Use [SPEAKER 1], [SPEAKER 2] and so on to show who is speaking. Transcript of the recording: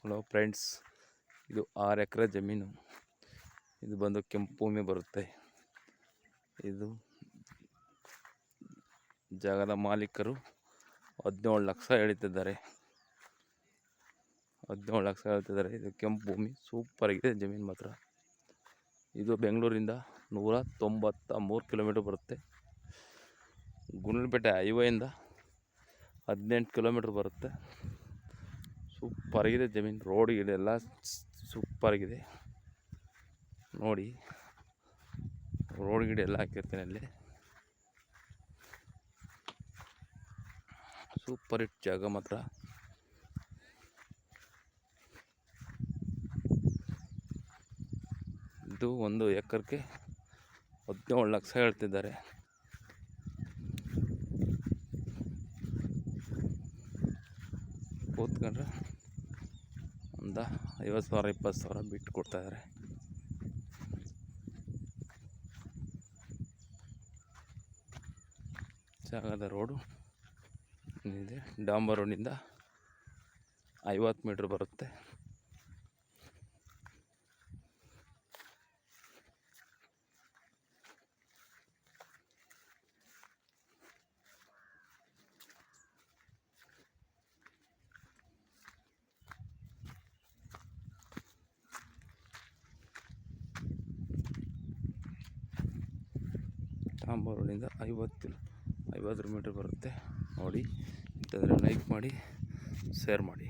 [SPEAKER 1] Hello friends, ಇದು 6 ಎಕರೆ ಜಮೀನು. ಇದು ಬಂದು ಕೆಂಪು ಭೂಮಿ ಬರುತ್ತೆ. ಇದು ಜಾಗದ ಮಾಲೀಕರು 17 ಲಕ್ಷ ಹೇಳ್ತಿದ್ದಾರೆ. 17 ಲಕ್ಷ ಹೇಳ್ತಿದ್ದಾರೆ. ಇದು ಕೆಂಪು ಭೂಮಿ, ಸೂಪರ್ ಆಗಿದೆ ಜಮೀನು ಮಾತ್ರ. ಇದು ಬೆಂಗಳೂರಿಂದ 193 ಕಿಲೋಮೀಟರ್ ಬರುತ್ತೆ. ಗುಂಡ್ಲುಪೇಟೆ ಹೈವೇಯಿಂದ 18 ಕಿಲೋಮೀಟರ್ ಬರುತ್ತೆ. ಸೂಪರ್ ಆಗಿದೆ ಜಮೀನು. ರೋಡ್ ಎಲ್ಲ ಸೂಪರ್ ಆಗಿದೆ ನೋಡಿ. ರೋಡ್ ಗಿಡ ಎಲ್ಲ ಹಾಕಿರ್ತೀನಿ ಅಲ್ಲಿ. ಸೂಪರ್ ಹಿಟ್ ಜಾಗ ಮಾತ್ರ. ಇದು 1 ಎಕರೆಗೆ 17 ಲಕ್ಷ ಹೇಳ್ತಿದ್ದಾರೆ. ಕೂತ್ಕೊಂಡ್ರೆ ಒಂದು 50,000 20,000 ಬಿಟ್ಟು ಕೊಡ್ತಾಯಿದ್ದಾರೆ. ಜಾಗದ ರೋಡು ಇದೆ. ಡಾಂಬರ್ ರೋಡಿಂದ 50 ಮೀಟ್ರ್ ಬರುತ್ತೆ. ಡಾಂಬರ್ ರೋಡಿಂದ 50 ಮೀಟ್ರ್ ಬರುತ್ತೆ ನೋಡಿ. ಇಂಥದ್ರೆ ಲೈಕ್ ಮಾಡಿ, ಶೇರ್ ಮಾಡಿ.